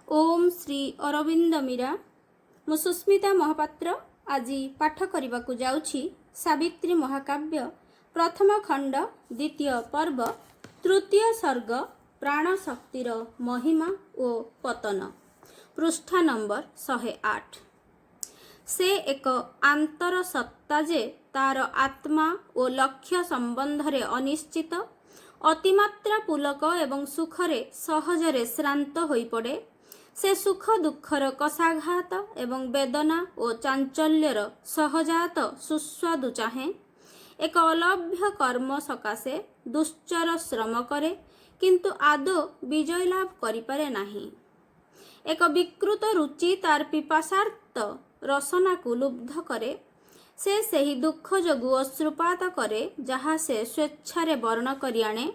ओम श्री अरविंद मीरा। मु सुस्मिता महापात्र आज पाठ करने को जाऊँगी सावित्री महाकाव्य प्रथम खंड द्वितीय पर्व तृतीय सर्ग प्राण शक्तिर महिमा ओ पतन पृष्ठा नंबर 108। से एक आंतर सत्ता जे तार आत्मा और लक्ष्य संबंधरे अनिश्चित अतिमात्रा पुलक एवं सुखरे सहजरे श्रांत होई पड़े। से सुख दुखर कषाघात एवं वेदना और चांचल्यर सहजात सुस्वादु चाहे। एक अलभ्य कर्म सकाशे दुश्चर श्रम करे किंतु आदौ विजय लाभ करिपारे नाही। एक विकृत रुचि तार पिपासार्थ रसना को लुब्ध करे। से सही दुख जोगु अश्रुपात करे जहाँ से स्वेच्छारे वर्ण करि आणे।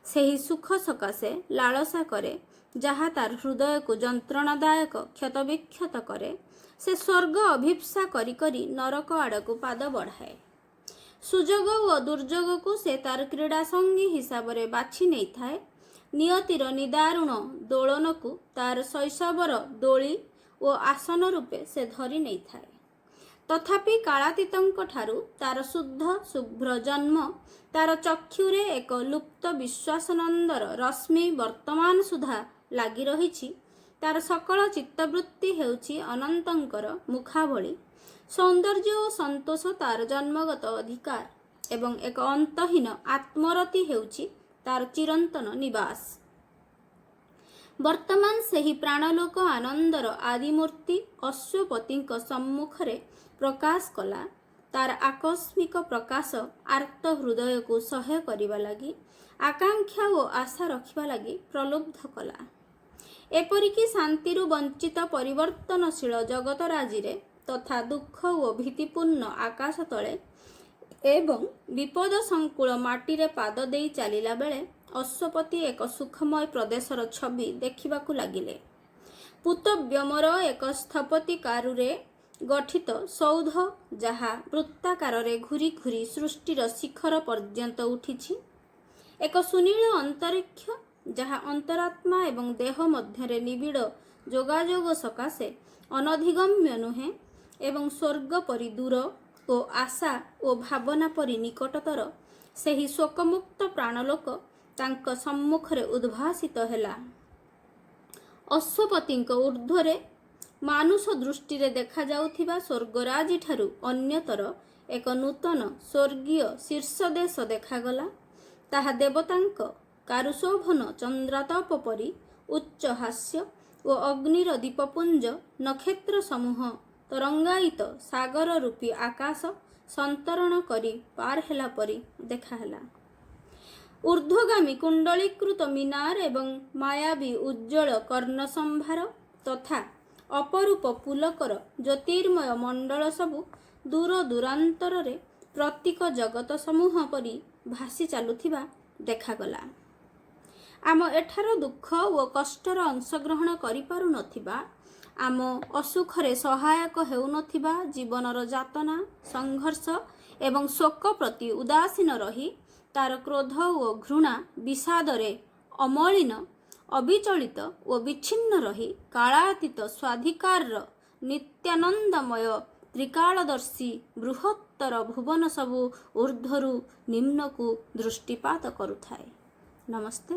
सही सुख सकाशे लालसा करे जहाँ तार हृदय को जंत्रणादायक क्षत विक्षत करे। से स्वर्ग अभिप्सा करी करी नरक आड़ को पाद बढ़ाए। सुजोग और दुर्जोग को से तार क्रीड़ा संगी हिसाब से बाछि नहीं थाए। नियतिर निदारुण दोलन को तार शैशवर दोली और आसन रूपे से धरी नहीं थाए। तथापि कालातीतंक ठारू तार शुद्ध शुभ्र जन्म तार चक्षुरे एक लुप्त विश्वासनंदर रश्मि वर्तमान सुधा लागी रही। तार सकल चित्तवृत्ति हेउछि अनंतंकर मुखा भली। सौंदर्य और संतोष तार जन्मगत अधिकार एवं एक अंतहीन आत्मरति हेउछि तार चिरंतन निवास। वर्तमान सही प्राणलोक आनंदर आदिमूर्ति अश्वपति सम्मुखरे प्रकाश कला। तार आकस्मिक प्रकाश आर्त हृदय को सहाय करिबा लागि आकांक्षा और आशा रखिबा लागि प्रलुब्ध कला। एपरिकी शांतिरु वंचित परिवर्तनशील जगत राजिरे तथा दुख और भीतिपूर्ण आकाश तले एवं विपद संकुल माटीरे पाद देई चलिला बेले अश्वपति एक सुखमय प्रदेशर छवि देखिबाकू लागिले। पूतव्यमर एक स्थपतिकारुरे गठित सौध जहा वृत्ताकाररे घुरी घुरी सृष्टिर शिखर पर्यंत उठिछि। एक सुनील अंतरिक्ष जहाँ अंतरात्मा एवं देह मध्यरे निबिड़ जोगाजोग सकाशे अनधिगम्य नुहे एवं स्वर्ग परि दूर ओ आशा ओ भावना परि निकटतर सेही शोकमुक्त प्राणलोक तांक सम्मुखरे उद्भासित हेला। अश्वपतिंक ऊर्ध्वरे मानुष दृष्टिरे देखा जाउथिबा स्वर्गराजी ठारू अन्यतर एक नूतन स्वर्गीय शीर्षदेश देखागला। ताहा देवतांक कारुशोभन चंद्रातप परि उच्च हास्य ओ अग्निर दीपपुंज नक्षत्र समूह तरंगायित सागर रूपी आकाश संतरण करी पार हेला परि देखाहेला। ऊर्ध्वगामी कुंडलीकृत मीनार एवं मायावी उज्जवल कर्ण संभार तथा अपरूप पुलकर ज्योतिर्मय मंडल सबु दूर दूरांतरे प्रतीक जगत समूह परि भासी चलुथिबा देखागला। आम एठार दुख और कष्टर अंशग्रहण करिपारु नथिबा आम असुखरे सहायक हेउनथिबा जीवनर जातना संघर्ष एवं शोक प्रति उदासीन रही तार क्रोध और घृणा विषादरे अमलिन अविचलित और विच्छिन्न रही कालातीत स्वाधिकार नित्यानंदमय त्रिकालदर्शी बृहत्तर भुवन सबु ऊर्ध्वरु निम्न को दृष्टिपात करुथाए। नमस्ते।